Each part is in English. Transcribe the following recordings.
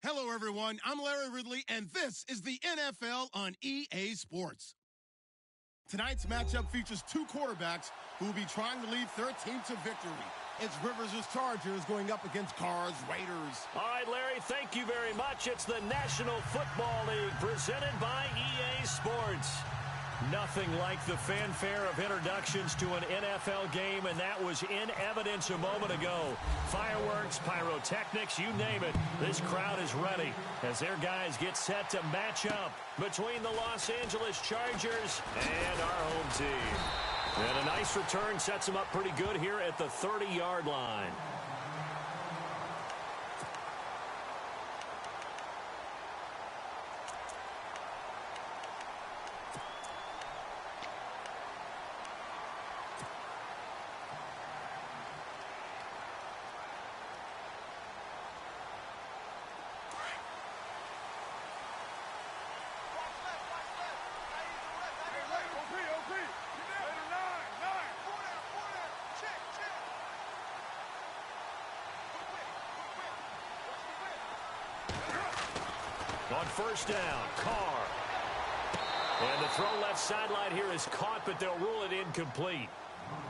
Hello, everyone. I'm Larry Ridley, and this is the NFL on EA Sports. Tonight's matchup features two quarterbacks who will be trying to lead their team to victory. It's Rivers' Chargers going up against Carr's Raiders. All right, Larry, thank you very much. It's the National Football League presented by EA Sports. Nothing like the fanfare of introductions to an NFL game, and that was in evidence a moment ago. Fireworks, pyrotechnics, you name it. This crowd is ready as their guys get set to match up between the Los Angeles Chargers and our home team. And a nice return sets them up pretty good here at the 30-yard line. On first down, Carr. And the throw left sideline here is caught, but they'll rule it incomplete.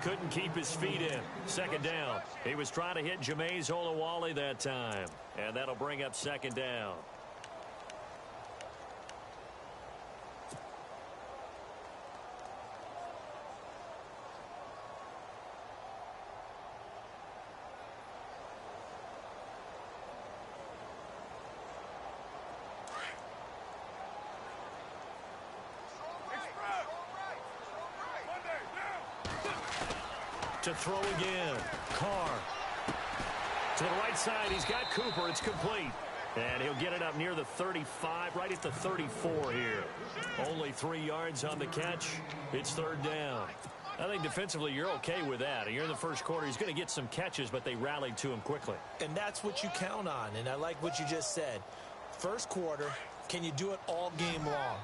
Couldn't keep his feet in. Second down. He was trying to hit Jameis Olawale that time. And that'll bring up second down. To throw again. Carr. To the right side. He's got Cooper. It's complete. And he'll get it up near the 35, right at the 34 here. Only 3 yards on the catch. It's third down. I think defensively you're okay with that. You're in the first quarter. He's going to get some catches, but they rallied to him quickly. And that's what you count on. And I like what you just said. First quarter, can you do it all game long?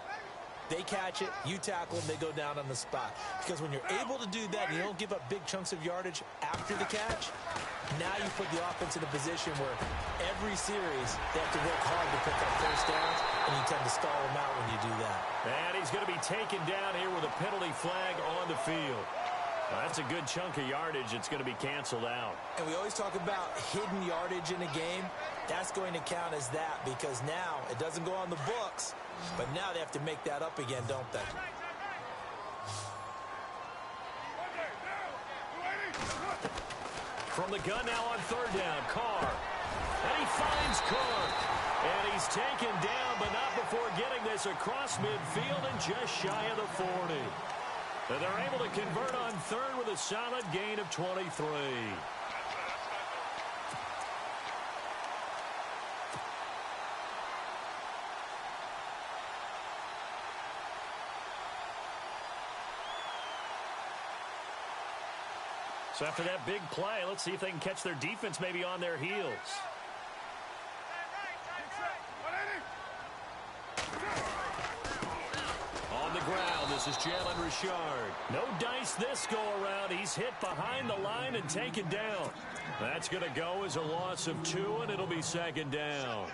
They catch it, you tackle them, they go down on the spot. Because when you're able to do that and you don't give up big chunks of yardage after the catch, now you put the offense in a position where every series they have to work hard to pick up first downs, and you tend to stall them out when you do that. And he's going to be taken down here with a penalty flag on the field. Well, that's a good chunk of yardage. It's going to be canceled out. And we always talk about hidden yardage in a game. That's going to count as that because now it doesn't go on the books, but now they have to make that up again, don't they? From the gun now on third down, Carr. And he finds Cook. And he's taken down, but not before getting this across midfield and just shy of the 40. And they're able to convert on third with a solid gain of 23. So after that big play, let's see if they can catch their defense maybe on their heels. On the ground, this is Jalen Richard. No dice this go-around. He's hit behind the line and taken down. That's going to go as a loss of 2, and it'll be second down.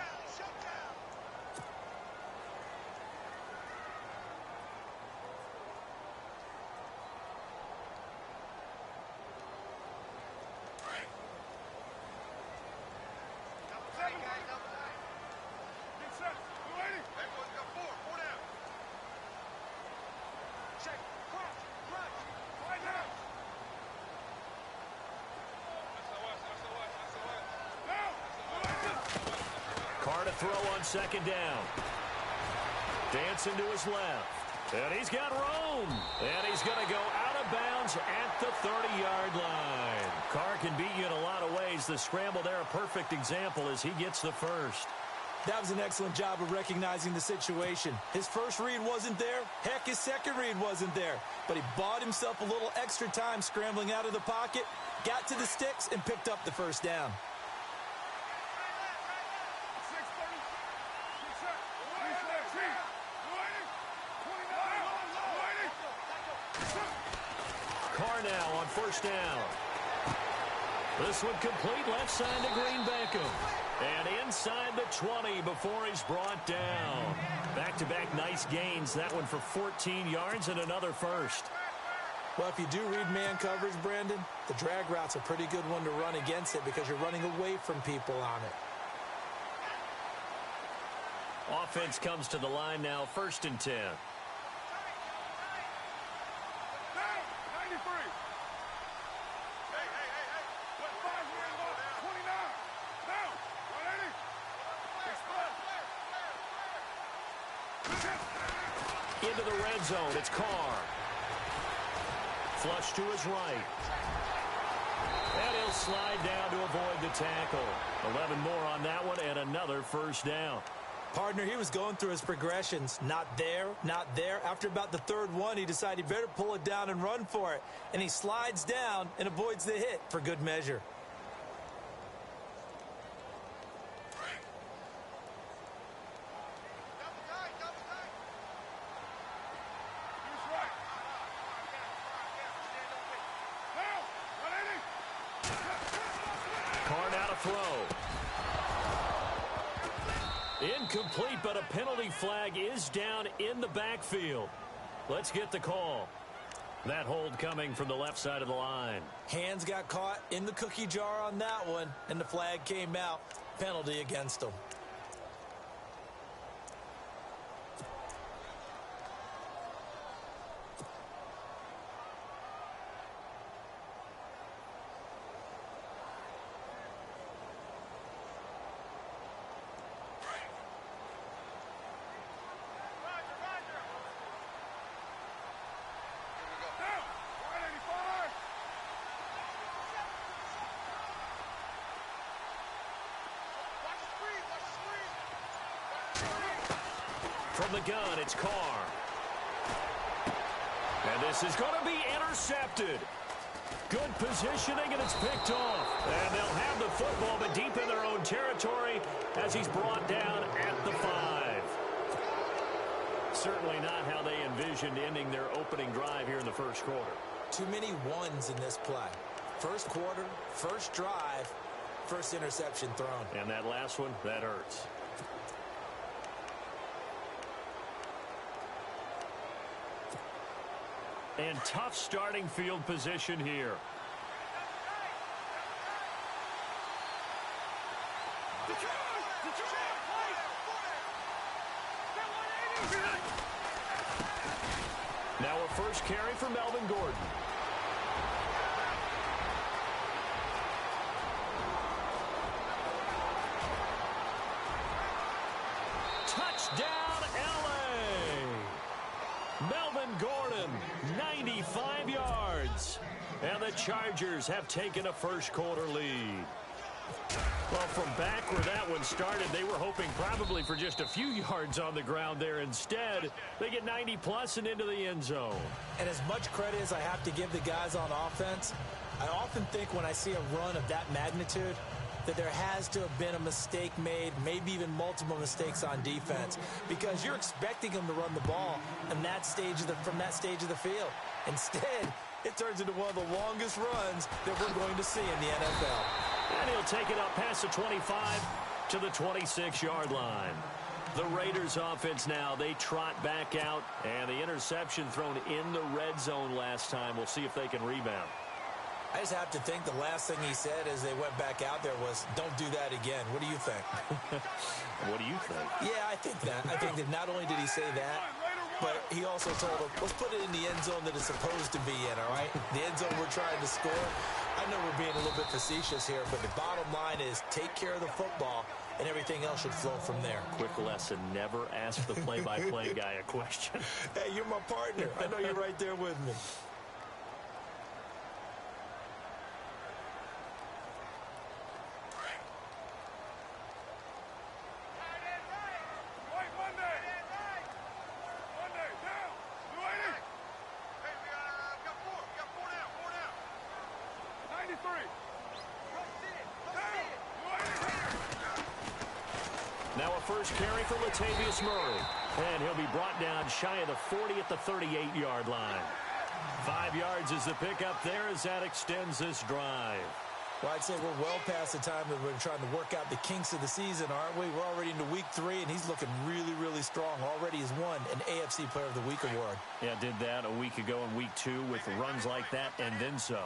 Carr to throw on second down. Dancing to his left. And he's got room. And he's going to go out of bounds at the 30-yard line. Carr can beat you in a lot of ways. The scramble there, a perfect example as he gets the first. That was an excellent job of recognizing the situation. His first read wasn't there. Heck, his second read wasn't there. But he bought himself a little extra time scrambling out of the pocket, got to the sticks, and picked up the first down. Carr now on first down. This one complete left side to Green Beckham. And inside the 20 before he's brought down. Back-to-back nice gains. That one for 14 yards and another first. Well, if you do read man coverage, Brandon, the drag route's a pretty good one to run against it because you're running away from people on it. Offense comes to the line now, 1st and 10. Into the red zone, it's Carr. Flush to his right. And he'll slide down to avoid the tackle. 11 more on that one and another first down. Partner, he was going through his progressions. Not there, not there. After about the 3rd one, he decided he better pull it down and run for it. And he slides down and avoids the hit for good measure. Incomplete, but a penalty flag is down in the backfield. Let's get the call. That hold coming from the left side of the line. Hands got caught in the cookie jar on that one, and the flag came out. Penalty against him. From the gun, it's Carr. And this is going to be intercepted. Good positioning, and it's picked off. And they'll have the football, but deep in their own territory as he's brought down at the 5. Certainly not how they envisioned ending their opening drive here in the first quarter. Too many ones in this play. First quarter, first drive, first interception thrown. And that last one, that hurts. And tough starting field position here. Now a first carry for Melvin Gordon. Touchdown, LA! Melvin Gordon, 95 yards. And the Chargers have taken a first quarter lead. Well, from back where that one started, they were hoping probably for just a few yards on the ground there. Instead, they get 90-plus and into the end zone. And as much credit as I have to give the guys on offense, I often think when I see a run of that magnitude that there has to have been a mistake made, maybe even multiple mistakes on defense, because you're expecting them to run the ball in that stage of from that stage of the field. Instead, it turns into one of the longest runs that we're going to see in the NFL. And he'll take it up past the 25 to the 26-yard line. The Raiders offense now, they trot back out, and the interception thrown in the red zone last time. We'll see if they can rebound. I just have to think the last thing he said as they went back out there was, don't do that again. What do you think? What do you think? Yeah, I think that. I think that not only did he say that, but he also told them, let's put it in the end zone that it's supposed to be in, all right? The end zone we're trying to score. I know we're being a little bit facetious here, but the bottom line is take care of the football, and everything else should flow from there. Quick lesson, never ask the play-by-play guy a question. Hey, you're my partner. I know you're right there with me. Now a first carry for Latavius Murray. And he'll be brought down shy of the 40 at the 38-yard line. 5 yards is the pickup there as that extends this drive. Well, I'd say we're well past the time that we're trying to work out the kinks of the season, aren't we? We're already into week 3, and he's looking really, really strong. Already has won an AFC Player of the Week award. Yeah, did that a week ago in week 2 with runs like that and then some.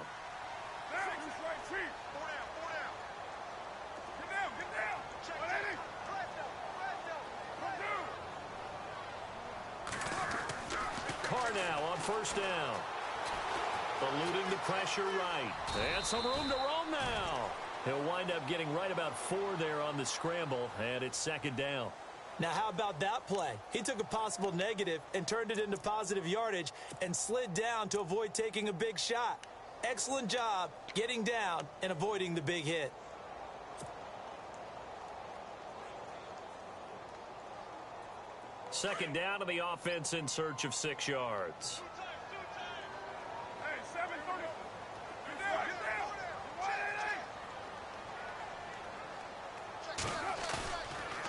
Carr now on first down. Eluding the pressure right. And some room to roam now. He'll wind up getting right about 4 there on the scramble, and it's second down. Now, how about that play? He took a possible negative and turned it into positive yardage and slid down to avoid taking a big shot. Excellent job getting down and avoiding the big hit. Second down to the offense in search of 6 yards.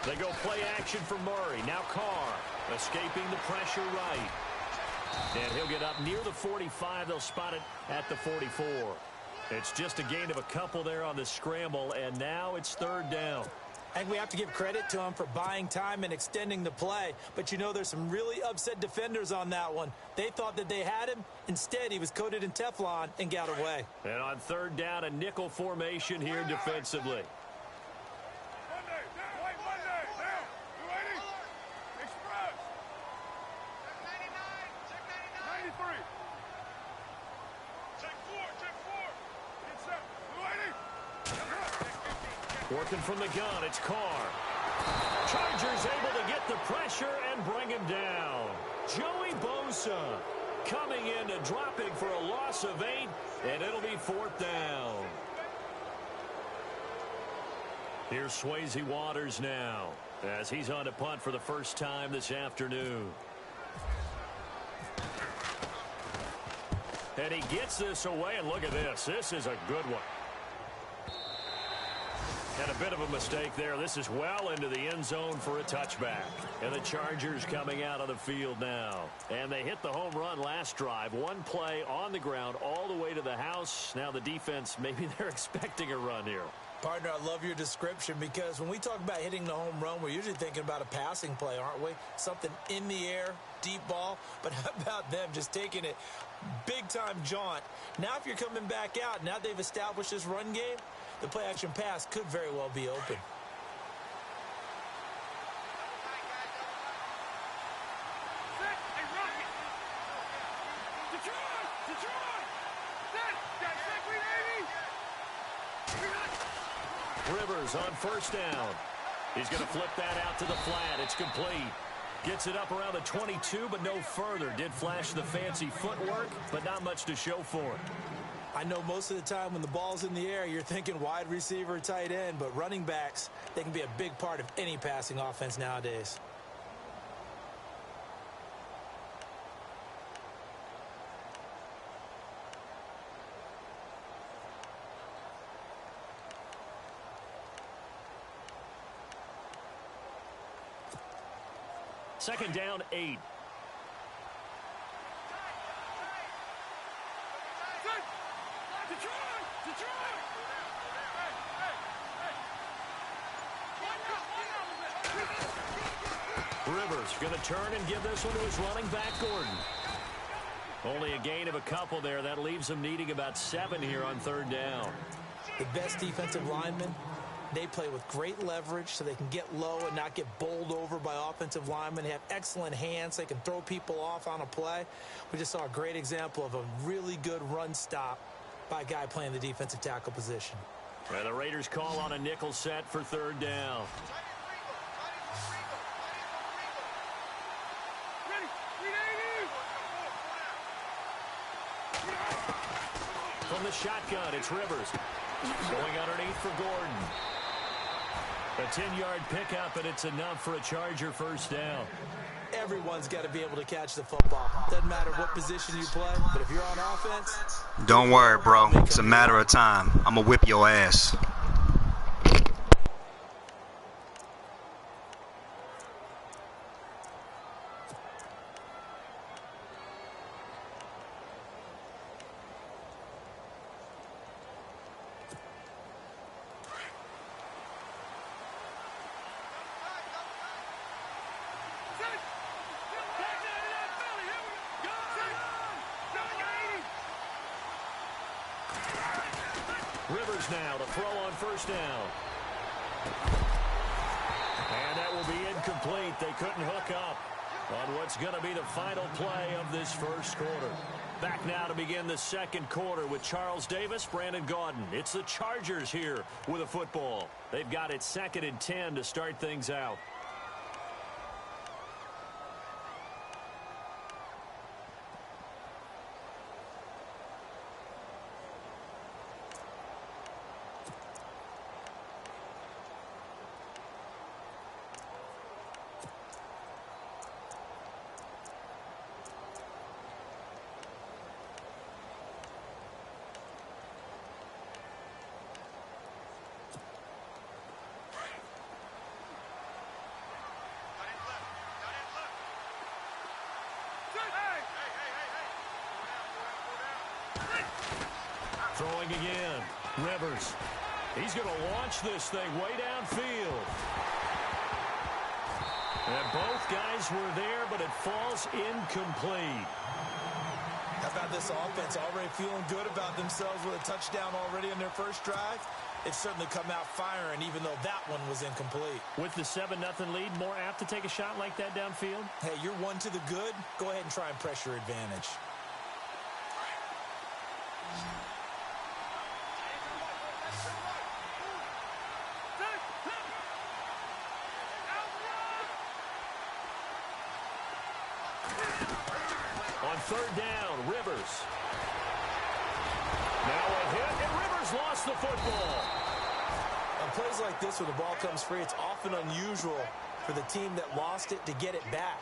They go play action for Murray. Now Carr escaping the pressure right. And he'll get up near the 45. They'll spot it at the 44. It's just a gain of a couple there on the scramble, and now it's third down. I think we have to give credit to him for buying time and extending the play. But, you know, there's some really upset defenders on that one. They thought that they had him. Instead, he was coated in Teflon and got away. And on third down, a nickel formation here defensively. Working from the gun, it's Carr. Chargers able to get the pressure and bring him down. Joey Bosa coming in and dropping for a loss of 8, and it'll be fourth down. Here's Swayze Waters now as he's on to punt for the first time this afternoon. And he gets this away, and look at this. This is a good one. And a bit of a mistake there. This is well into the end zone for a touchback. And the Chargers coming out on the field now. And they hit the home run last drive. One play on the ground all the way to the house. Now the defense, maybe they're expecting a run here. Partner, I love your description because when we talk about hitting the home run, we're usually thinking about a passing play, aren't we? Something in the air, deep ball. But how about them just taking it big-time jaunt? Now if you're coming back out, now they've established this run game, the play-action pass could very well be open. Rivers on first down. He's going to flip that out to the flat. It's complete. Gets it up around the 22, but no further. Did flash the fancy footwork, but not much to show for it. I know most of the time when the ball's in the air, you're thinking wide receiver, tight end, but running backs, they can be a big part of any passing offense nowadays. Second down, 8. Rivers going to turn and give this one to his running back, Gordon. Only a gain of a couple there. That leaves him needing about 7 here on third down. The best defensive linemen, they play with great leverage so they can get low and not get bowled over by offensive linemen. They have excellent hands. They can throw people off on a play. We just saw a great example of a really good run stop by a guy playing the defensive tackle position. And the Raiders call on a nickel set for third down. From the shotgun, it's Rivers. Going underneath for Gordon. A 10-yard pickup, and it's enough for a Charger first down. Everyone's got to be able to catch the football. Doesn't matter what position you play, but if you're on offense... Don't worry, bro. It's a matter of time. I'm going to whip your ass. goes now to throw on first down. And that will be incomplete. They couldn't hook up on what's going to be the final play of this first quarter. Back now to begin the second quarter with Charles Davis, Brandon Gaudin. It's the Chargers here with a football. They've got it 2nd and 10 to start things out. Throwing again. Rivers. He's going to launch this thing way downfield. And both guys were there, but it falls incomplete. How about this offense already feeling good about themselves with a touchdown already in their first drive? They've certainly come out firing, even though that one was incomplete. With the 7-0 lead, more apt to take a shot like that downfield? Hey, you're one to the good. Go ahead and try and press your advantage. On third down, Rivers. Now a hit, and Rivers lost the football. On plays like this, when the ball comes free, it's often unusual for the team that lost it to get it back.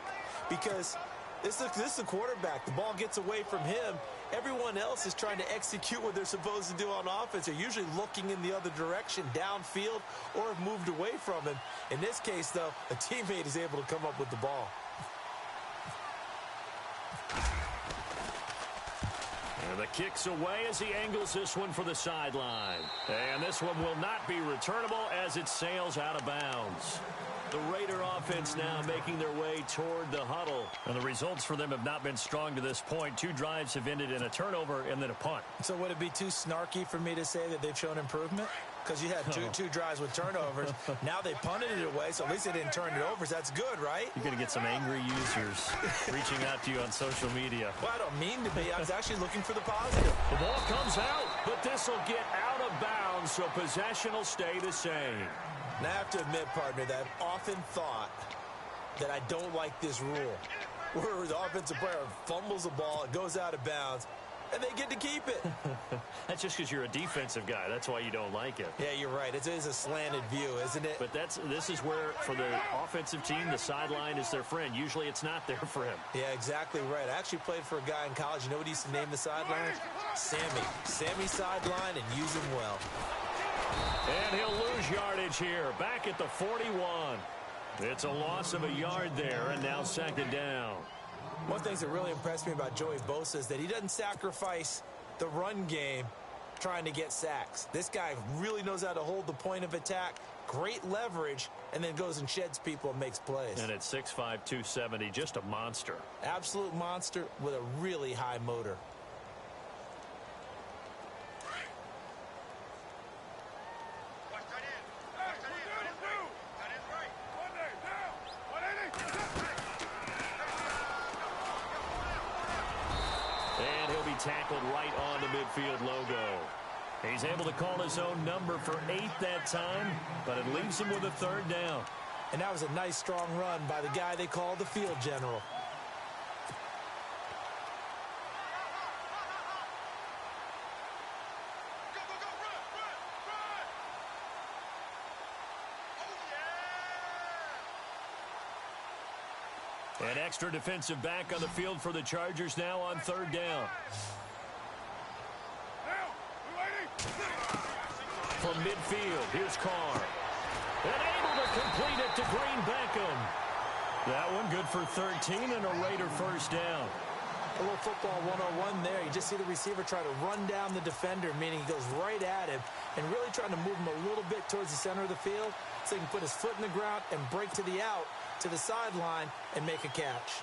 Because this is the quarterback. The ball gets away from him. Everyone else is trying to execute what they're supposed to do on offense. They're usually looking in the other direction, downfield, or have moved away from him. In this case, though, a teammate is able to come up with the ball. And the kick's away as he angles this one for the sideline. And this one will not be returnable as it sails out of bounds. The Raider offense now making their way toward the huddle. And the results for them have not been strong to this point. 2 drives have ended in a turnover and then a punt. So would it be too snarky for me to say that they've shown improvement? Because you had two drives with turnovers. Now they punted it away, so at least they didn't turn it over. So that's good, right? You're going to get some angry users reaching out to you on social media. Well, I don't mean to be. I was actually looking for the positive. The ball comes out, but this will get out of bounds, so possession will stay the same. And I have to admit, partner, that I've often thought that I don't like this rule, where the offensive player fumbles the ball, it goes out of bounds, and they get to keep it. That's just because you're a defensive guy. That's why you don't like it. Yeah, you're right. It is a slanted view, isn't it? But this is where, for the offensive team, the sideline is their friend. Usually it's not there for him. Yeah, exactly right. I actually played for a guy in college. You know what he used to name the sideline? Sammy. Sammy sideline, and use him well. And he'll lose yardage here. Back at the 41. It's a loss of a yard there, and now 2nd down. One of the things that really impressed me about Joey Bosa is that he doesn't sacrifice the run game trying to get sacks. This guy really knows how to hold the point of attack, great leverage, and then goes and sheds people and makes plays. And at 6'5", 270, just a monster. Absolute monster with a really high motor. Tackled right on the midfield logo. He's able to call his own number for 8 that time, but it leaves him with a 3rd down. And that was a nice, strong run by the guy they call the field general. An extra defensive back on the field for the Chargers now on 3rd down. From midfield, here's Carr. And able to complete it to Green Beckham. That one good for 13 and a Raider 1st down. A little football 101 there. You just see the receiver try to run down the defender, meaning he goes right at him and really trying to move him a little bit towards the center of the field so he can put his foot in the ground and break to the out, to the sideline, and make a catch.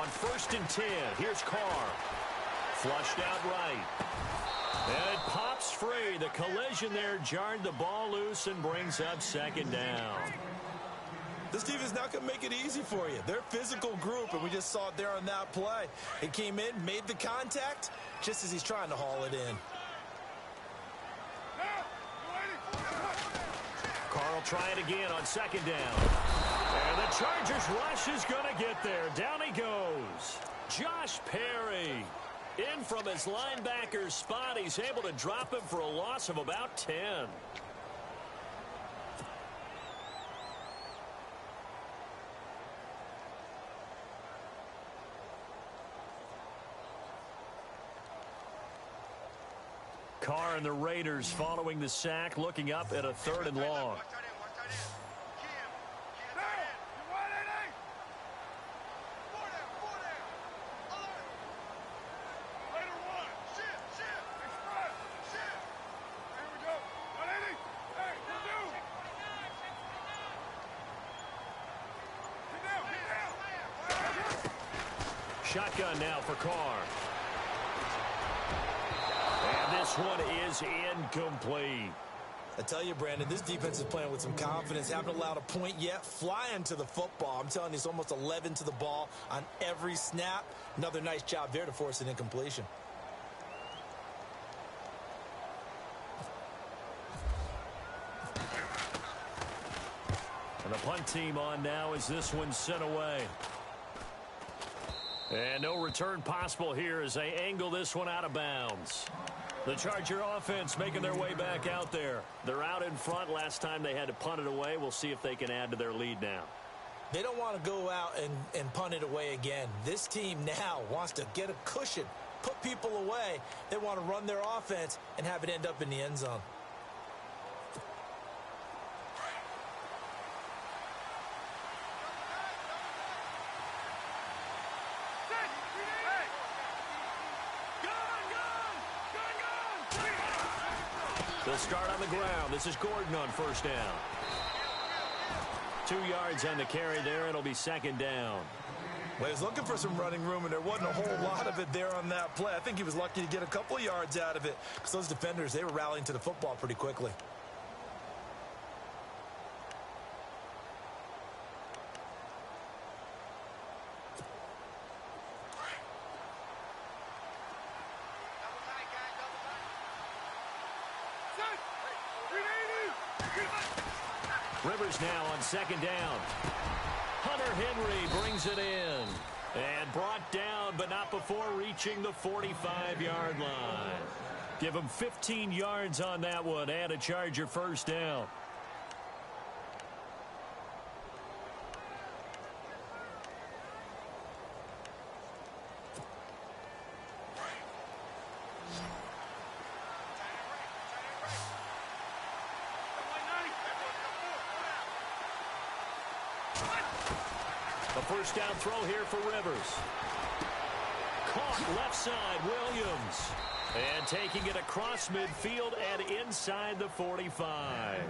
on 1st and 10. Here's Carr. Flushed out right. And it pops free. The collision there jarred the ball loose and brings up 2nd down. This defense not going to make it easy for you. They're a physical group, and we just saw it there on that play. It came in, made the contact, just as he's trying to haul it in. Carr will try it again on 2nd down. And the Chargers rush is going to get there. Down he goes. Josh Perry. In from his linebacker's spot. He's able to drop him for a loss of about 10. Carr and the Raiders following the sack, looking up at a 3rd and long. Shotgun now for Carr. And this one is incomplete. I tell you, Brandon, this defense is playing with some confidence. Haven't allowed a point yet. Flying to the football. I'm telling you, it's almost 11 to the ball on every snap. Another nice job there to force an incompletion. And the punt team on now as this one's sent away. And no return possible here as they angle this one out of bounds. The Charger offense making their way back out there. They're out in front. Last time they had to punt it away. We'll see if they can add to their lead now. They don't want to go out and punt it away again. This team now wants to get a cushion, put people away. They want to run their offense and have it end up in the end zone. They'll start on the ground. This is Gordon on 1st down. 2 yards on the carry there. It'll be 2nd down. Well, he was looking for some running room, and there wasn't a whole lot of it there on that play. I think he was lucky to get a couple yards out of it because those defenders, they were rallying to the football pretty quickly. Rivers now on 2nd down. Hunter Henry brings it in. And brought down, but not before reaching the 45-yard line. Give him 15 yards on that one and a Charger 1st down. A 1st down throw here for Rivers. Caught left side, Williams. And taking it across midfield and inside the 45.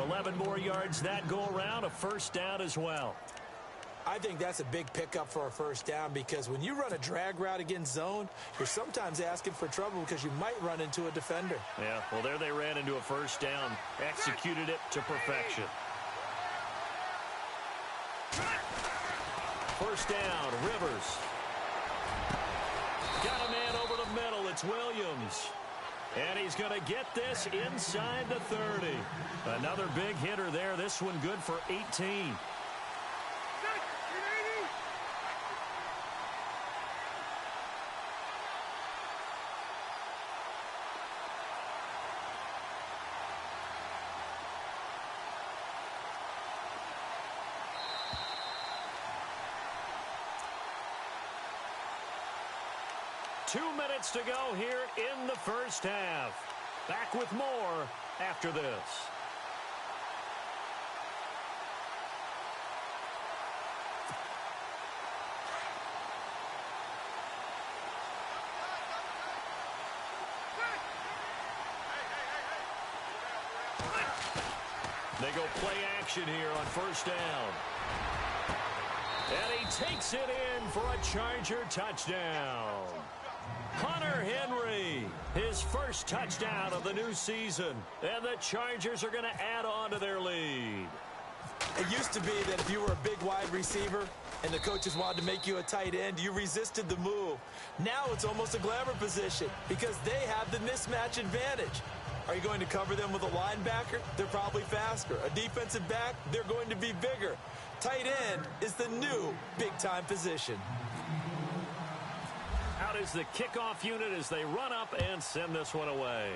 11 more yards that go around, a 1st down as well. I think that's a big pickup for a 1st down because when you run a drag route against zone, you're sometimes asking for trouble because you might run into a defender. Yeah, well, there they ran into a 1st down. Executed it to perfection. 1st down, Rivers. Got a man over the middle. It's Williams. And he's going to get this inside the 30. Another big hitter there. This one good for 18. Two minutes to go here in the 1st half. Back with more after this. They go play action here on 1st down. And he takes it in for a Charger touchdown. Hunter Henry, his first touchdown of the new season. And the Chargers are going to add on to their lead. It used to be that if you were a big wide receiver and the coaches wanted to make you a tight end, you resisted the move. Now it's almost a glamour position because they have the mismatch advantage. Are you going to cover them with a linebacker? They're probably faster. A defensive back? They're going to be bigger. Tight end is the new big-time position. Out is the kickoff unit as they run up and send this one away.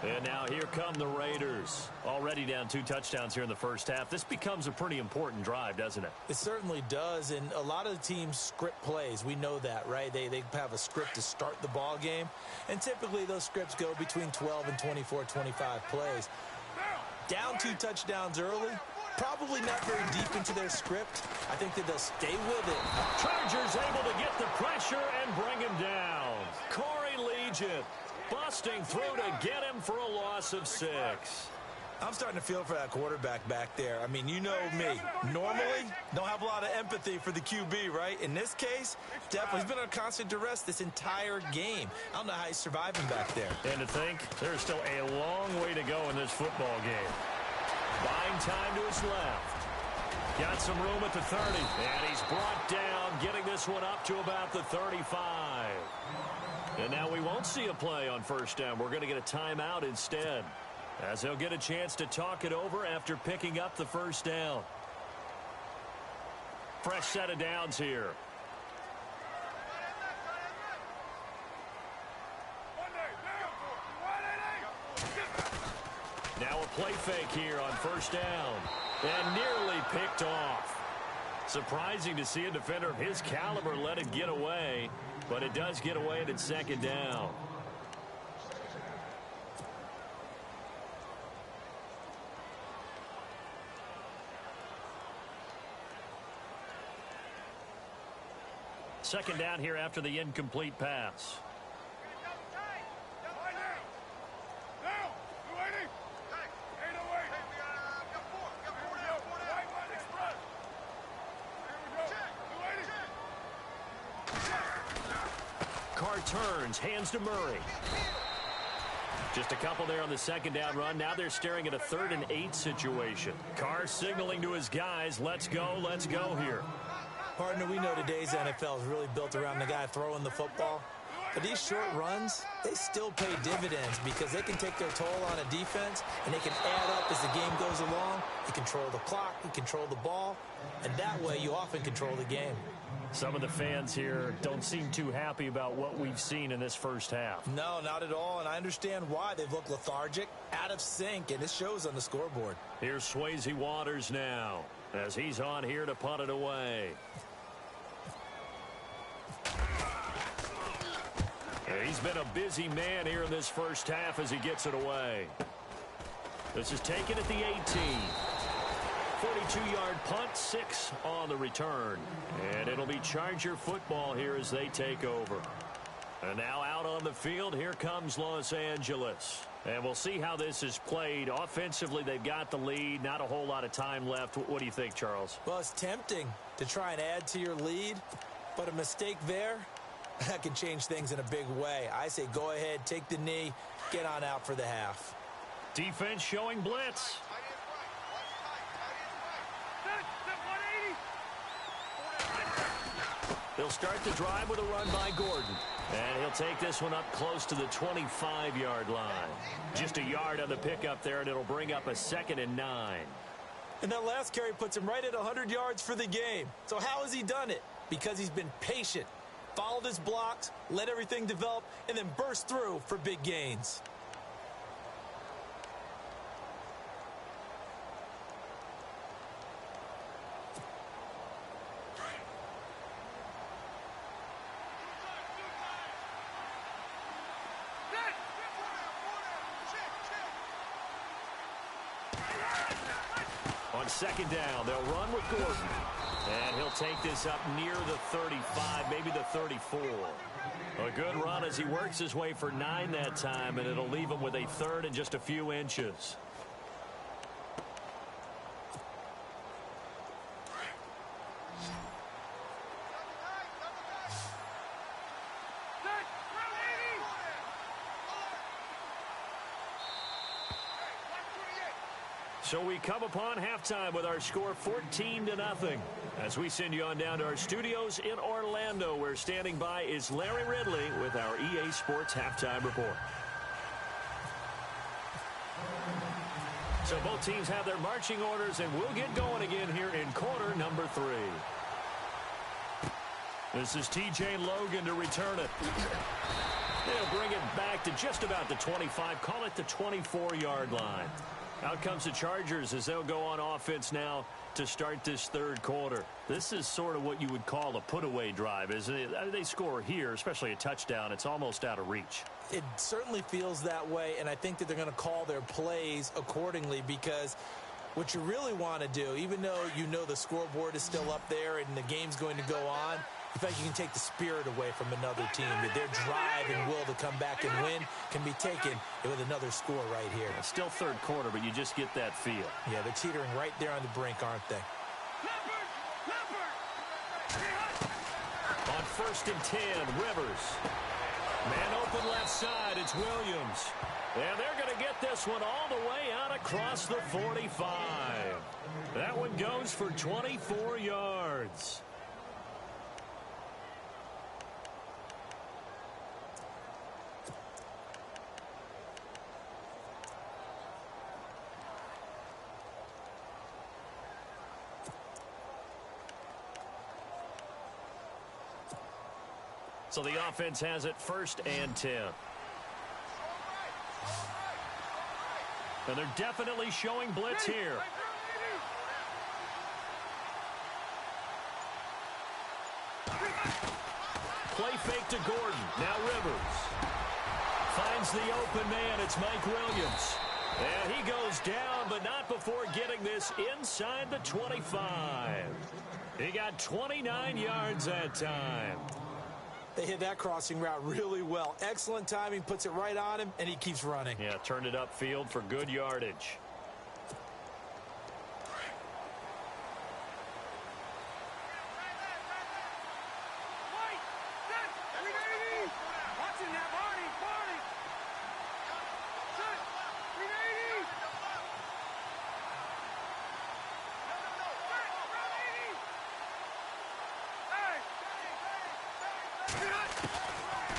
And now here come the Raiders. Already down 2 touchdowns here in the first half. This becomes a pretty important drive, doesn't it? It certainly does, and a lot of the teams script plays. We know that, right? They have a script to start the ball game, and typically those scripts go between 12 and 24, 25 plays. Down 2 touchdowns early, probably not very deep into their script. I think that they'll stay with it. Chargers able to get the pressure and bring him down. Corey Legent busting through to get him for a loss of 6. I'm starting to feel for that quarterback back there. I mean, you know me. Normally, don't have a lot of empathy for the QB, right? In this case, definitely. He's been under constant duress this entire game. I don't know how he's surviving back there. And to think, there's still a long way to go in this football game. Buying time to his left. Got some room at the 30. And he's brought down, getting this one up to about the 35. And now we won't see a play on first down. We're going to get a timeout instead, as he'll get a chance to talk it over after picking up the first down. Fresh set of downs here. Now a play fake here on first down. And nearly picked off. Surprising to see a defender of his caliber let it get away. But it does get away at second down. Second down here after the incomplete pass. Turns, hands to Murray. Just a couple there on the second down run. Now they're staring at a 3rd and 8 situation. Carr signaling to his guys, let's go here. Partner, we know today's NFL is really built around the guy throwing the football. But these short runs, they still pay dividends because they can take their toll on a defense and they can add up as the game goes along. You control the clock, you control the ball, and that way you often control the game. Some of the fans here don't seem too happy about what we've seen in this first half. No, not at all, and I understand why. They've looked lethargic, out of sync, and it shows on the scoreboard. Here's Swayze Waters now as he's on here to punt it away. He's been a busy man here in this first half as he gets it away. This is taken at the 18. 42-yard punt, 6 on the return. And it'll be Charger football here as they take over. And now out on the field, here comes Los Angeles. And we'll see how this is played. Offensively, they've got the lead. Not a whole lot of time left. What do you think, Charles? Well, it's tempting to try and add to your lead. But a mistake there, that can change things in a big way. I say go ahead, take the knee, get on out for the half. Defense showing blitz. He'll start the drive with a run by Gordon. And he'll take this one up close to the 25-yard line. Just a yard on the pickup there, and it'll bring up a 2nd and 9. And that last carry puts him right at 100 yards for the game. So how has he done it? Because he's been patient, followed his blocks, let everything develop, and then burst through for big gains. On second down, they'll run with Gordon. And he'll take this up near the 35, maybe the 34. A good run as he works his way for 9 that time, and it'll leave him with a third and just a few inches. So we come upon halftime with our score 14-0. As we send you on down to our studios in Orlando, where standing by is Larry Ridley with our EA Sports Halftime Report. So both teams have their marching orders, and we'll get going again here in quarter number 3. This is TJ Logan to return it. They'll bring it back to just about the 25, call it the 24-yard line. Out comes the Chargers as they'll go on offense now to start this third quarter. This is sort of what you would call a put-away drive, isn't it? I mean, they score here, especially a touchdown. It's almost out of reach. It certainly feels that way, and I think that they're going to call their plays accordingly, because what you really want to do, even though you know the scoreboard is still up there and the game's going to go on, in fact, you can take the spirit away from another team. That their drive and will to come back and win can be taken with another score right here. It's still third quarter, but you just get that feel. Yeah, they're teetering right there on the brink, aren't they? On 1st and 10, Rivers. Man open left side, it's Williams. And they're going to get this one all the way out across the 45. That one goes for 24 yards. So the offense has it 1st and 10. And they're definitely showing blitz here. Play fake to Gordon. Now Rivers. Finds the open man. It's Mike Williams. And he goes down, but not before getting this inside the 25. He got 29 yards that time. They hit that crossing route really well. Excellent timing, puts it right on him, and he keeps running. Yeah, turned it upfield for good yardage.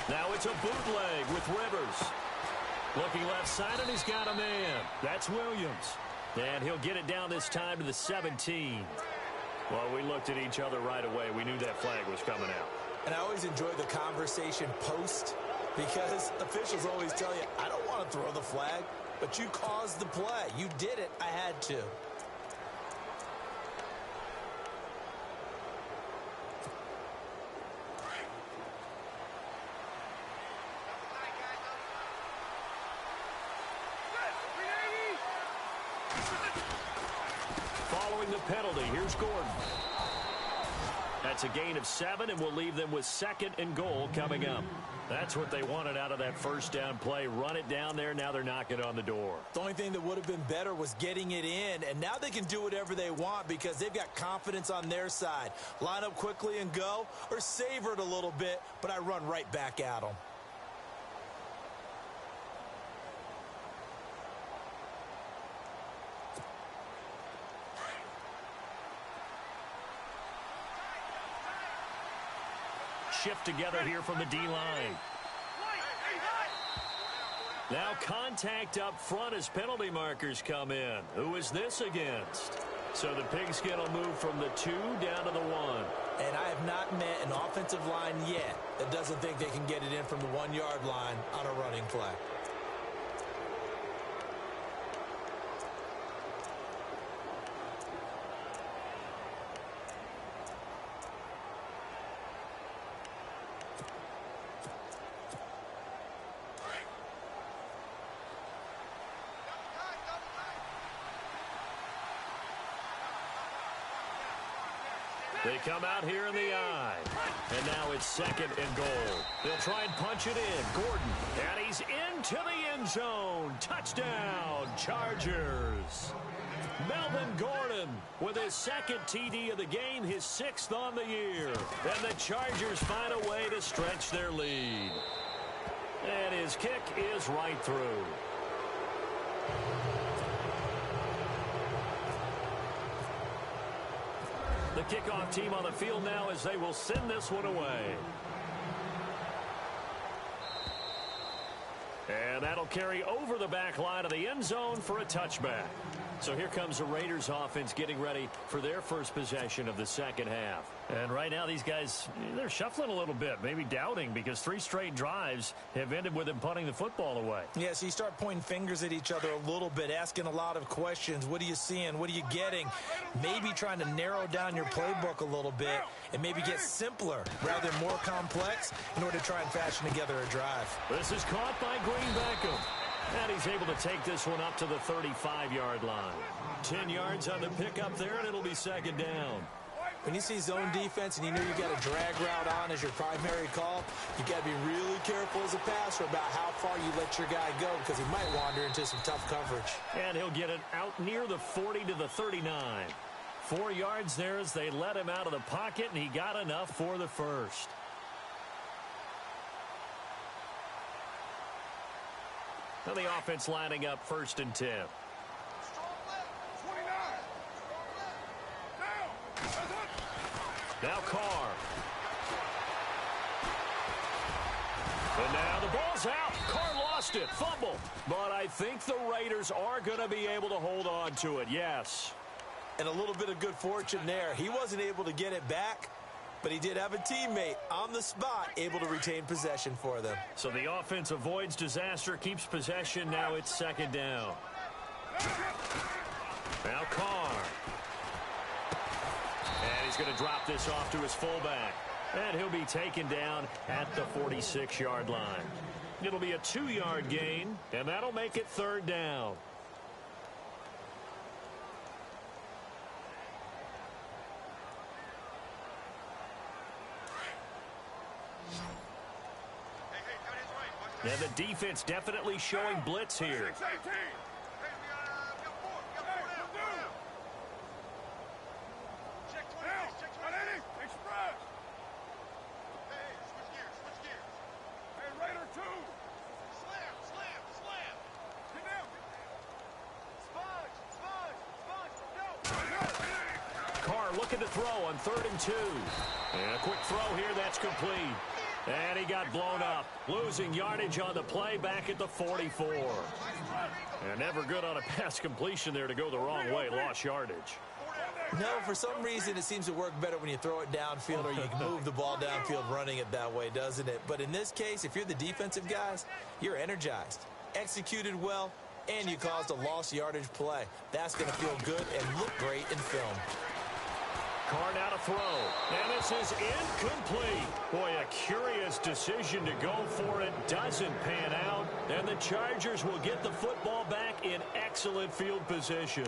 Now it's a bootleg with Rivers. Looking left side, and he's got a man. That's Williams. And he'll get it down this time to the 17. Well, we looked at each other right away. We knew that flag was coming out. And I always enjoy the conversation post, because officials always tell you, I don't want to throw the flag, but you caused the play. You did it. I had to. Following the penalty, here's Gordon. That's a gain of 7, and we'll leave them with 2nd and goal coming up. That's what they wanted out of that first down play. Run it down there. Now they're knocking on the door. The only thing that would have been better was getting it in, and now they can do whatever they want because they've got confidence on their side. Line up quickly and go, or savor it a little bit, but I run right back at them. Shift together here from the D-line. Now contact up front as penalty markers come in. Who is this against? So the pigskin will move from the 2 down to the 1. And I have not met an offensive line yet that doesn't think they can get it in from the 1-yard line on a running play. They come out here in the I. And now it's 2nd and goal. They'll try and punch it in. Gordon. And he's into the end zone. Touchdown, Chargers. Melvin Gordon with his 2nd TD of the game, his 6th on the year. And the Chargers find a way to stretch their lead. And his kick is right through. The kickoff team on the field now as they will send this one away. And that'll carry over the back line of the end zone for a touchback. So here comes the Raiders offense getting ready for their first possession of the second half. And right now these guys, they're shuffling a little bit, maybe doubting, because 3 straight drives have ended with them punting the football away. Yeah, so you start pointing fingers at each other a little bit, asking a lot of questions. What are you seeing? What are you getting? Maybe trying to narrow down your playbook a little bit and maybe get simpler rather than more complex in order to try and fashion together a drive. This is caught by Green Beckham. And he's able to take this one up to the 35-yard line. 10 yards on the pickup there, and it'll be 2nd down. When you see zone defense and you know you got a drag route on as your primary call, you got to be really careful as a passer about how far you let your guy go because he might wander into some tough coverage. And he'll get it out near the 40 to the 39. 4 yards there as they let him out of the pocket, and he got enough for the first. Now the offense lining up 1st and 10. Now Carr. And now the ball's out. Carr lost it. Fumble. But I think the Raiders are going to be able to hold on to it. Yes. And a little bit of good fortune there. He wasn't able to get it back, but he did have a teammate on the spot able to retain possession for them. So the offense avoids disaster, keeps possession. Now it's 2nd down. Now Carr. And he's going to drop this off to his fullback. And he'll be taken down at the 46-yard line. It'll be a 2-yard gain, and that'll make it 3rd down. And the defense definitely showing blitz here. Carr looking to throw on 3rd and 2. And a quick throw here, that's complete. And he got blown up, losing yardage on the play back at the 44. And never good on a pass completion there to go the wrong way, lost yardage. No, for some reason it seems to work better when you throw it downfield or you can move the ball downfield running it that way, doesn't it? But in this case, if you're the defensive guys, you're energized, executed well, and you caused a lost yardage play. That's going to feel good and look great in film. Carr now to throw, and this is incomplete. Boy, a curious decision to go for it. Doesn't pan out, and the Chargers will get the football back in excellent field position.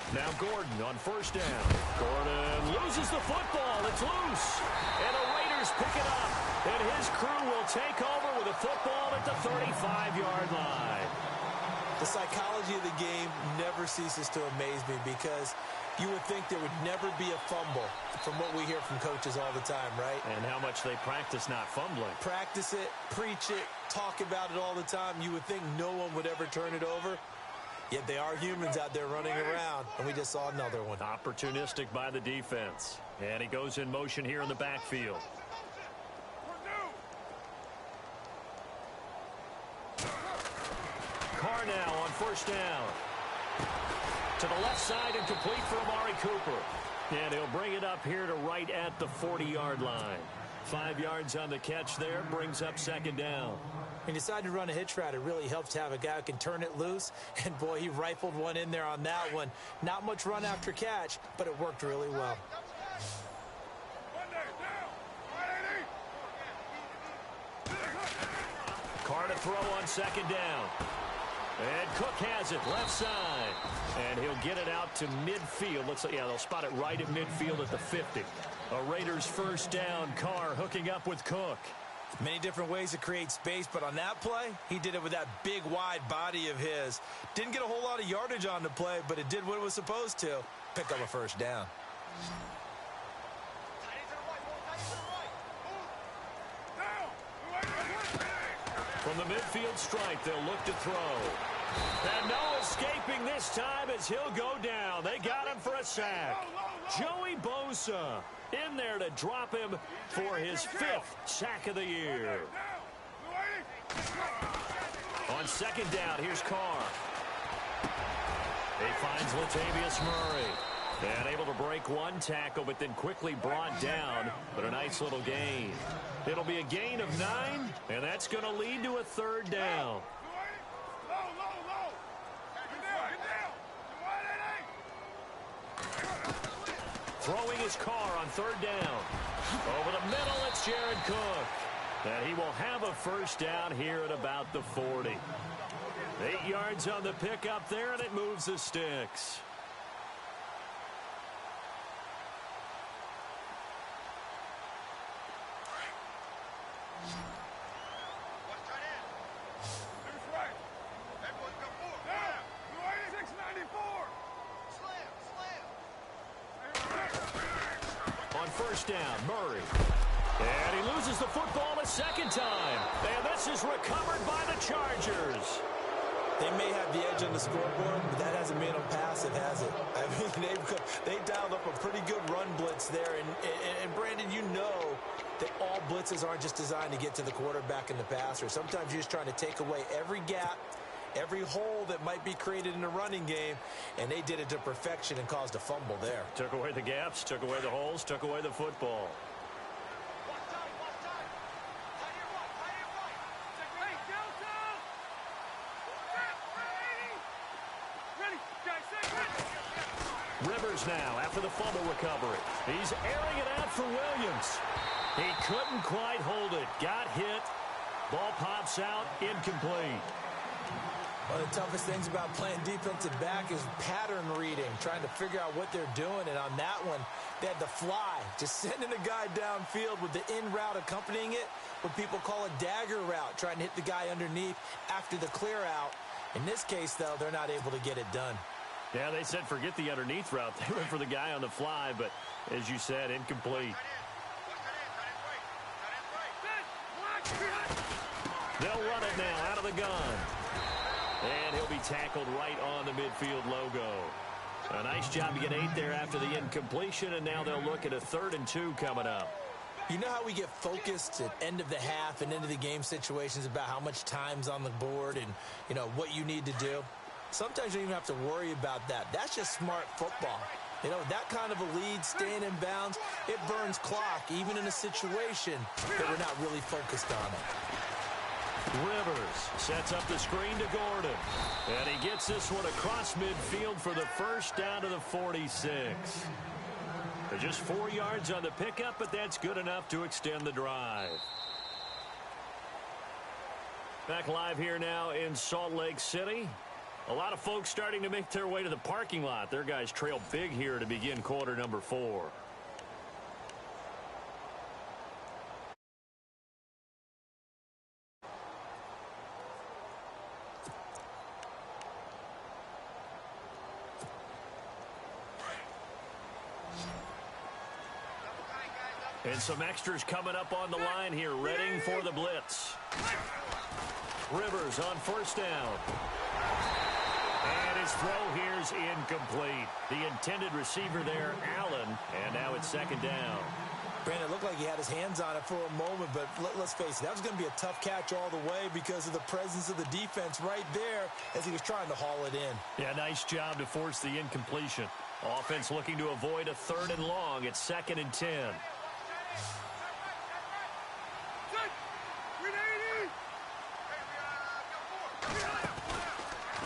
Now Gordon on 1st down. Gordon loses the football. It's loose. And the Raiders pick it up. And his crew will take over with the football at the 35-yard line. The psychology of the game never ceases to amaze me because you would think there would never be a fumble from what we hear from coaches all the time, right? And how much they practice not fumbling. Practice it, preach it, talk about it all the time. You would think no one would ever turn it over. Yet they are humans out there running around, and we just saw another one. Opportunistic by the defense. And he goes in motion here in the backfield. Carr now on 1st down. To the left side and complete for Amari Cooper. And he'll bring it up here to right at the 40-yard line. 5 yards on the catch there, brings up 2nd down. When you decide to run a hitch route, it really helps to have a guy who can turn it loose. And, boy, he rifled one in there on that one. Not much run after catch, but it worked really well. Carr to throw on second down. And Cook has it, left side. And he'll get it out to midfield. Looks like, yeah, they'll spot it right at midfield at the 50. A Raiders first down. Carr hooking up with Cook. Many different ways to create space, but on that play, he did it with that big, wide body of his. Didn't get a whole lot of yardage on the play, but it did what it was supposed to. Pick up a first down. From the midfield strike, they'll look to throw. And no escaping this time as he'll go down. They got him for a sack. Joey Bosa in there to drop him for his 5th sack of the year. On second down, here's Carr. He finds Latavius Murray. And able to break one tackle, but then quickly brought down. But a nice little gain. It'll be a gain of 9, and that's going to lead to a third down. Throwing his Carr on third down. Over the middle, it's Jared Cook. And he will have a first down here at about the 40. 8 yards on the pickup there, and it moves the sticks. First down, Murray. And he loses the football a second time. And this is recovered by the Chargers. They may have the edge on the scoreboard, but that hasn't made them passive, has it? I mean, they dialed up a pretty good run blitz there. And Brandon, you know that all blitzes aren't just designed to get to the quarterback and the passer. Sometimes you're just trying to take away every gap, every hole that might be created in the running game, and they did it to perfection and caused a fumble there. Took away the gaps, took away the holes, took away the football. Rivers now after the fumble recovery. He's airing it out for Williams. He couldn't quite hold it. Got hit. Ball pops out, incomplete. One of the toughest things about playing defensive back is pattern reading, trying to figure out what they're doing. And on that one, they had the fly, just sending a guy downfield with the in route accompanying it, what people call a dagger route, trying to hit the guy underneath after the clear out. In this case, though, they're not able to get it done. Yeah, they said forget the underneath route. They went for the guy on the fly, but as you said, incomplete. They'll run it now out of the gun. And he'll be tackled right on the midfield logo. A nice job to get 8 there after the incompletion, and now they'll look at a 3rd and 2 coming up. You know how we get focused at end of the half and end of the game situations about how much time's on the board and, you know, what you need to do? Sometimes you don't even have to worry about that. That's just smart football. You know, that kind of a lead, staying in bounds, it burns clock, even in a situation that we're not really focused on it. Rivers sets up the screen to Gordon. And he gets this one across midfield for the first down to the 46. They're just 4 yards on the pickup, but that's good enough to extend the drive. Back live here now in Salt Lake City. A lot of folks starting to make their way to the parking lot. Their guys trail big here to begin quarter number 4. And some extras coming up on the line here, readying for the blitz. Rivers on first down. And his throw here's incomplete. The intended receiver there, Allen, and now it's second down. Brandon, it looked like he had his hands on it for a moment, but let's face it, that was going to be a tough catch all the way because of the presence of the defense right there as he was trying to haul it in. Yeah, nice job to force the incompletion. Offense looking to avoid a 3rd and long. It's 2nd and 10.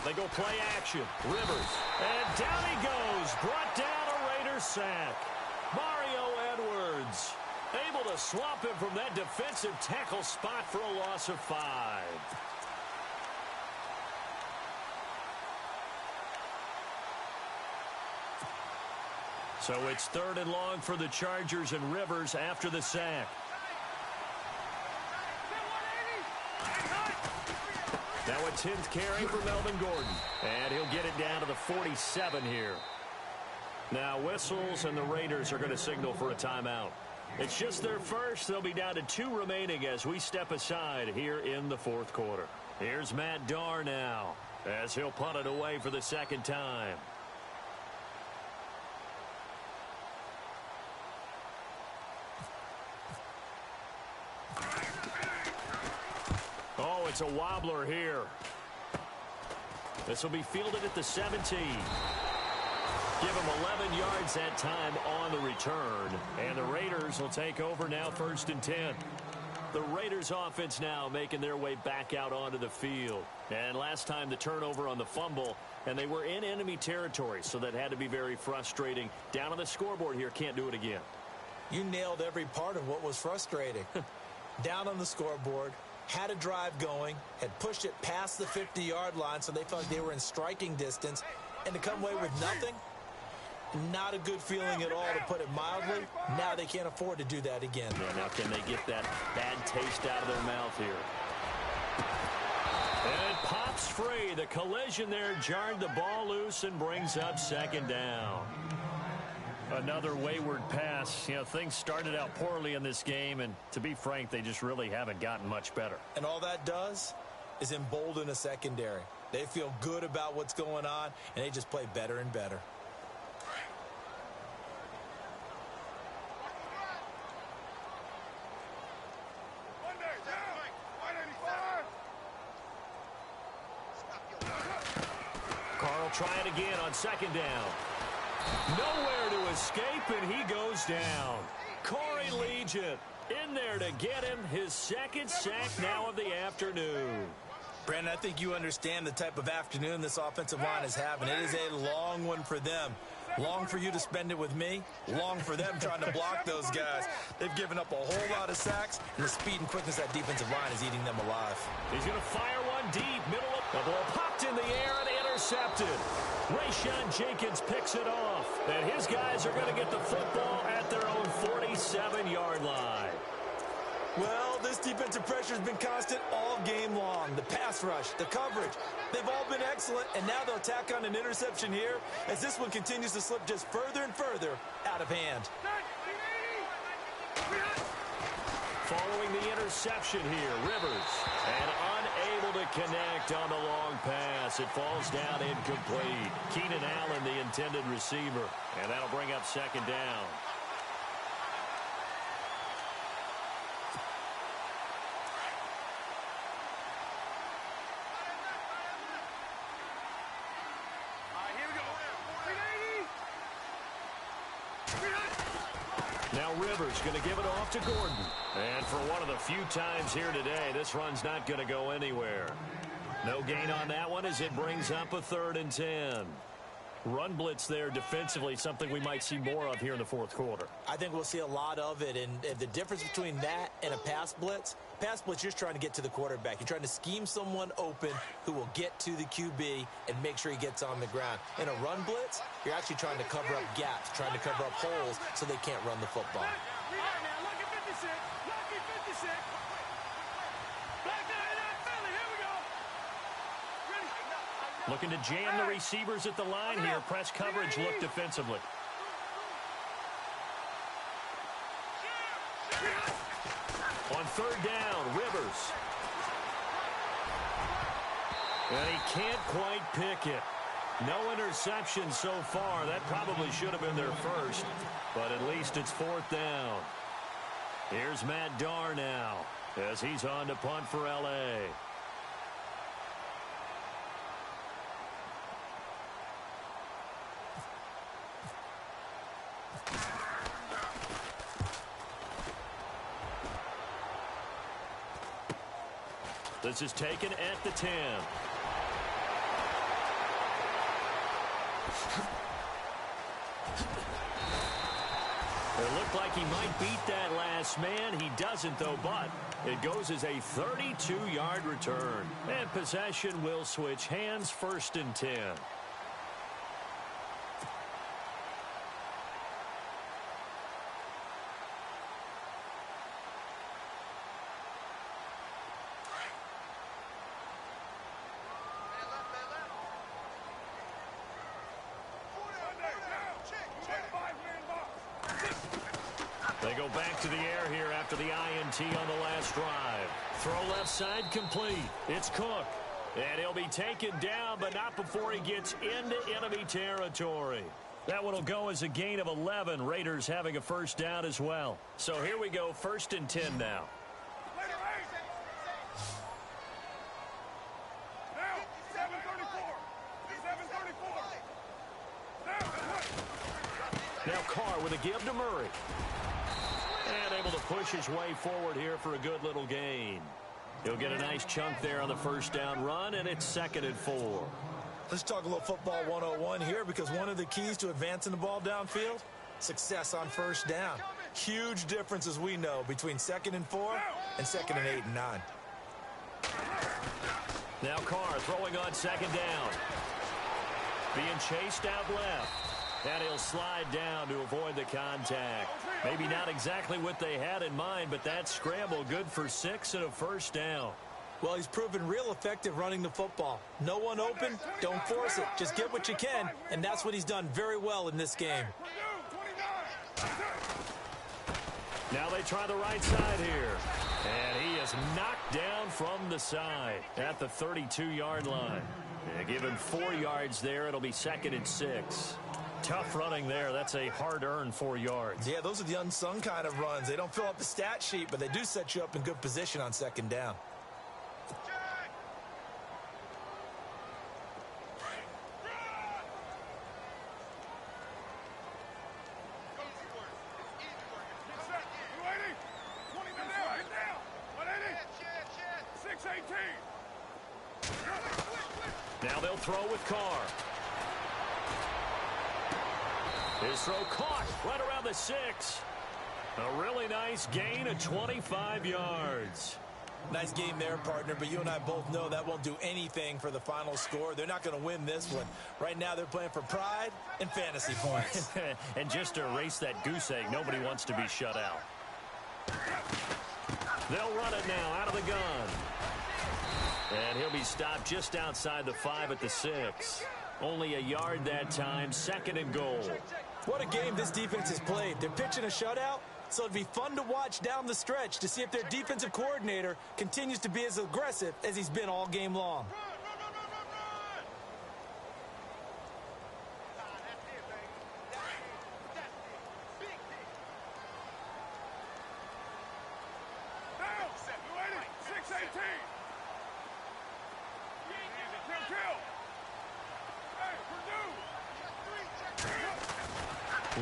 They go play action. Rivers. And down he goes. Brought down a Raiders sack. Mario Edwards able to swamp him from that defensive tackle spot for a loss of 5. So it's 3rd and long for the Chargers, and Rivers after the sack. Now a 10th carry for Melvin Gordon. And he'll get it down to the 47 here. Now whistles, and the Raiders are going to signal for a timeout. It's just their first. They'll be down to 2 remaining as we step aside here in the 4th quarter. Here's Matt Darr now as he'll punt it away for the 2nd time. Oh, it's a wobbler here. This will be fielded at the 17. Give him 11 yards that time on the return. And the Raiders will take over now 1st and 10. The Raiders offense now making their way back out onto the field. And last time the turnover on the fumble, and they were in enemy territory, so that had to be very frustrating. Down on the scoreboard here, can't do it again. You nailed every part of what was frustrating. Down on the scoreboard, had a drive going, had pushed it past the 50-yard line, so they felt like they were in striking distance, and to come away with nothing, not a good feeling at all, to put it mildly. Now they can't afford to do that again. Yeah, now can they get that bad taste out of their mouth here? And it pops free. The collision there jarred the ball loose and brings up 2nd down. Another wayward pass. You know, things started out poorly in this game, and to be frank, they just really haven't gotten much better. And all that does is embolden a secondary. They feel good about what's going on, and they just play better and better. Carl try it again on 2nd down. Nowhere to escape, and he goes down. Corey Legion in there to get him his 2nd sack now of the afternoon. Brandon, I think you understand the type of afternoon this offensive line is having. It is a long one for them. Long for you to spend it with me. Long for them trying to block those guys. They've given up a whole lot of sacks, and the speed and quickness of that defensive line is eating them alive. He's going to fire one deep. Middle of the ball popped in the air and intercepted. Rayshon Jenkins picks it off. And his guys are going to get the football at their own 47-yard line. Well, this defensive pressure has been constant all game long. The pass rush, the coverage, they've all been excellent, and now they'll tack on an interception here as this one continues to slip just further and further out of hand. Following the interception here, Rivers, and unable to connect on the long pass. It falls down incomplete. Keenan Allen, the intended receiver, and that'll bring up 2nd down. Now Rivers going to give it off to Gordon. And for one of the few times here today, this run's not going to go anywhere. No gain on that one as it brings up a 3rd and 10. Run blitz there defensively, something we might see more of here in the 4th quarter. I think we'll see a lot of it, and the difference between that and a pass blitz, you're just trying to get to the quarterback. You're trying to scheme someone open who will get to the QB and make sure he gets on the ground. In a run blitz, you're actually trying to cover up gaps, trying to cover up holes so they can't run the football. Looking to jam the receivers at the line here. Press coverage look defensively. On 3rd down, Rivers. And he can't quite pick it. No interception so far. That probably should have been their first, but at least it's 4th down. Here's Matt Darr now as he's on to punt for L.A. This is taken at the 10. It looked like he might beat that last man. He doesn't, though, but it goes as a 32-yard return. And possession will switch hands, 1st and 10. They go back to the air here after the INT on the last drive. Throw left side complete. It's Cook. And he'll be taken down, but not before he gets into enemy territory. That one will go as a gain of 11. Raiders having a 1st down as well. So here we go, 1st and 10 now. Now Carr with a give to Murray. And able to push his way forward here for a good little gain. He'll get a nice chunk there on the 1st down run, and it's 2nd and 4. Let's talk a little football 101 here, because one of the keys to advancing the ball downfield, success on 1st down. Huge difference, as we know, between 2nd and 4 and 2nd and 8 and 9. Now Carr throwing on 2nd down. Being chased out left. And he'll slide down to avoid the contact. Maybe not exactly what they had in mind, but that scramble good for 6 and a 1st down. Well, he's proven real effective running the football. No one open, don't force it. Just get what you can, and that's what he's done very well in this game. Now they try the right side here. And he is knocked down from the side at the 32-yard line. Give him 4 yards there. It'll be 2nd and 6. Tough running there. That's a hard-earned 4 yards. Yeah, those are the unsung kind of runs. They don't fill up the stat sheet, but they do set you up in good position on 2nd down. Now they'll throw with Carr. His throw caught right around the 6. A really nice gain of 25 yards. Nice game there, partner, but you and I both know that won't do anything for the final score. They're not going to win this one. Right now they're playing for pride and fantasy points. And just to erase that goose egg, nobody wants to be shut out. They'll run it now out of the gun. And he'll be stopped just outside the 5 at the 6. Only a yard that time, 2nd and goal. What a game this defense has played. They're pitching a shutout, so it'd be fun to watch down the stretch to see if their defensive coordinator continues to be as aggressive as he's been all game long.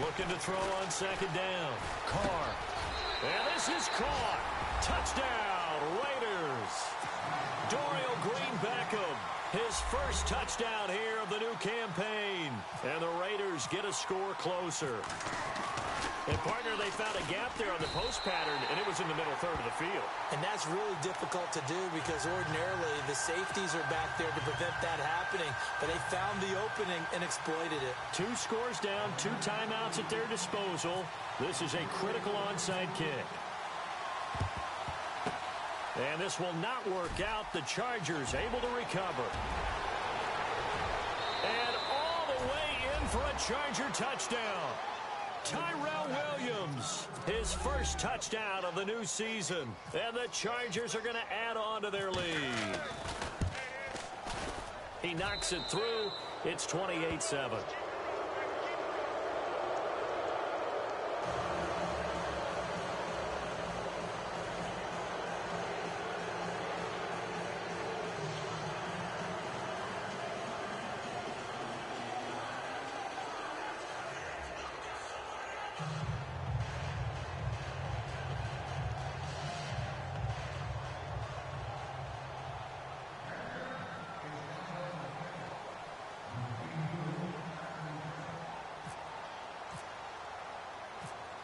Looking to throw on 2nd down. Carr. And this is caught. Touchdown, Raiders. Dorial Green-Beckham, his 1st touchdown here of the new campaign. And the Raiders get a score closer. And, partner, they found a gap there on the post pattern, and it was in the middle 3rd of the field. And that's really difficult to do because ordinarily the safeties are back there to prevent that happening. But they found the opening and exploited it. 2 scores down, 2 timeouts at their disposal. This is a critical onside kick. And this will not work out. The Chargers able to recover. And all the way in for a Charger touchdown. Tyrell Williams, his 1st touchdown of the new season. And the Chargers are going to add on to their lead. He knocks it through. It's 28-7.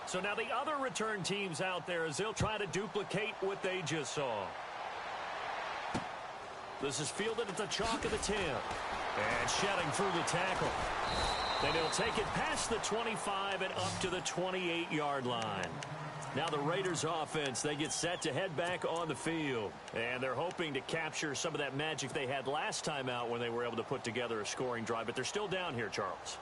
So now the other return teams out there as they'll try to duplicate what they just saw. This is fielded at the chalk of the 10. And shedding through the tackle. And he'll take it past the 25 and up to the 28-yard line. Now the Raiders offense, they get set to head back on the field. And they're hoping to capture some of that magic they had last time out when they were able to put together a scoring drive. But they're still down here, Charles.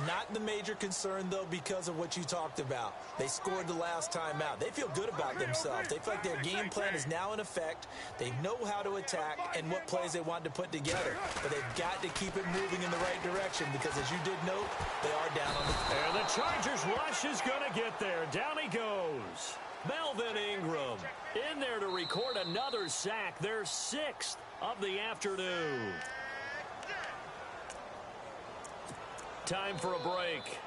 Not the major concern, though, because of what you talked about. They scored the last time out. They feel good about themselves. They feel like their game plan is now in effect. They know how to attack and what plays they want to put together. But they've got to keep it moving in the right direction because, as you did note, they are down on the field. And the Chargers rush is going to get there. Down he goes. Melvin Ingram in there to record another sack. Their 6th of the afternoon. Time for a break.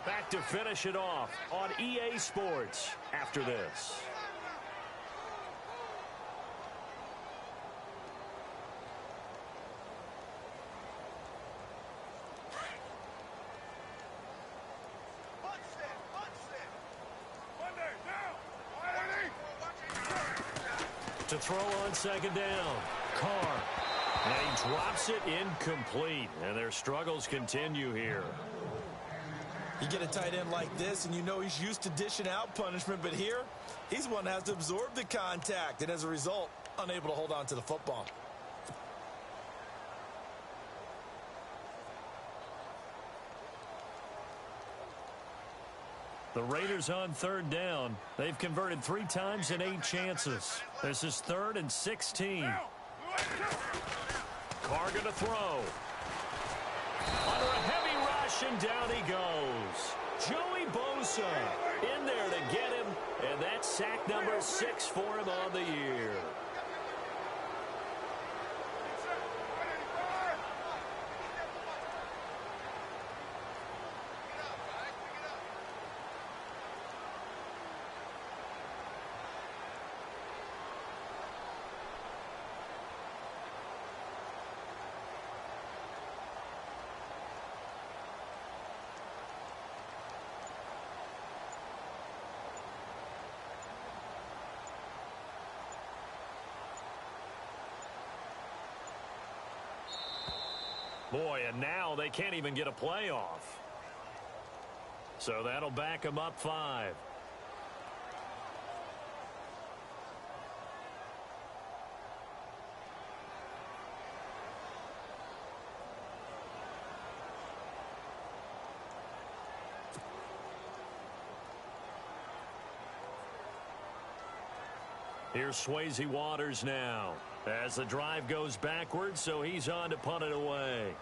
Back to finish it off on EA Sports after this. To throw on second down. Carr. And he drops it incomplete. And their struggles continue here. You get a tight end like this, and you know he's used to dishing out punishment. But here, he's one that has to absorb the contact. And as a result, unable to hold on to the football. The Raiders on third down. They've converted 3 times in 8 chances. This is 3rd and 16. Carr going to throw. Under a heavy rush, and down he goes. Joey Bosa in there to get him, and that's sack number 6 for him on the year. Boy, and now they can't even get a play off. So that'll back them up 5. Here's Swayze Waters now as the drive goes backwards, so he's on to punt it away.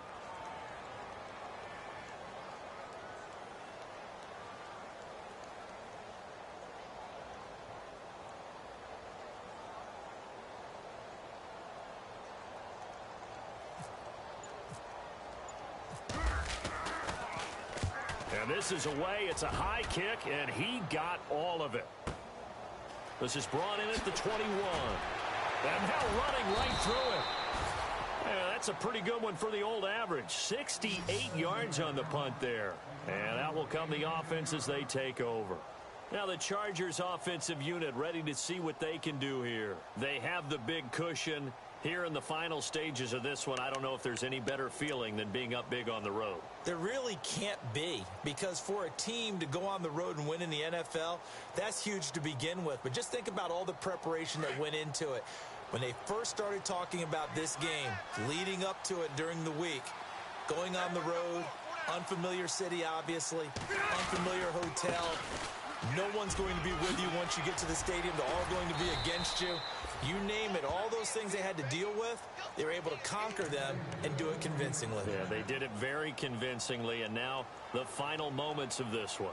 And this is away. It's a high kick, and he got all of it. This is brought in at the 21. And now running right through it. Yeah, that's a pretty good one for the old average. 68 yards on the punt there. And out will come the offense as they take over. Now the Chargers offensive unit ready to see what they can do here. They have the big cushion. Here in the final stages of this one, I don't know if there's any better feeling than being up big on the road. There really can't be, because for a team to go on the road and win in the NFL, that's huge to begin with. But just think about all the preparation that went into it. When they first started talking about this game, leading up to it during the week, going on the road, unfamiliar city, obviously, unfamiliar hotel. No one's going to be with you once you get to the stadium. They're all going to be against you. You name it, all those things they had to deal with, they were able to conquer them and do it convincingly. Yeah, they did it very convincingly, and now the final moments of this one.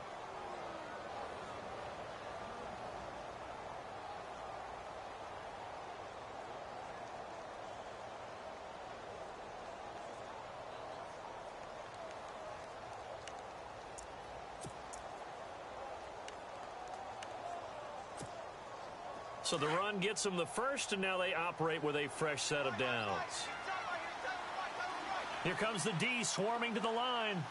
So the run gets them the first, and now they operate with a fresh set of downs. Here comes the D swarming to the line.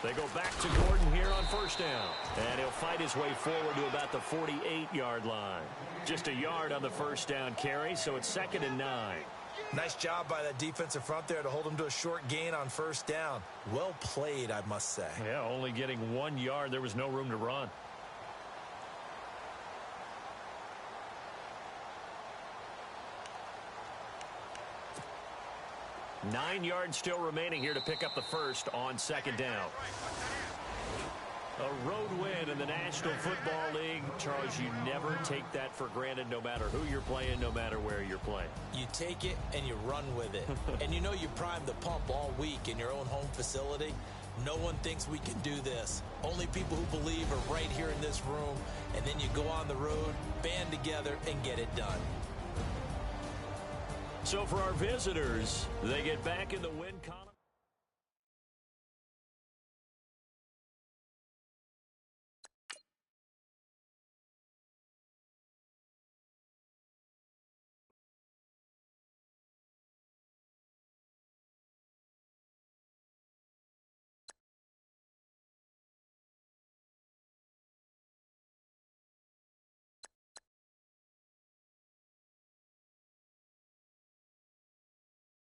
They go back to Gordon here on first down. And he'll fight his way forward to about the 48-yard line. Just a yard on the first down carry, so it's 2nd and 9. Nice job by that defensive front there to hold him to a short gain on first down. Well played, I must say. Yeah, only getting 1 yard. There was no room to run. Nine yards still remaining here to pick up the first on 2nd down. A road win in the National Football League. Charles, you never take that for granted no matter who you're playing, no matter where you're playing. You take it and you run with it. And you know you primed the pump all week in your own home facility. No one thinks we can do this. Only people who believe are right here in this room. And then you go on the road, band together, and get it done. So for our visitors, they get back in the win column.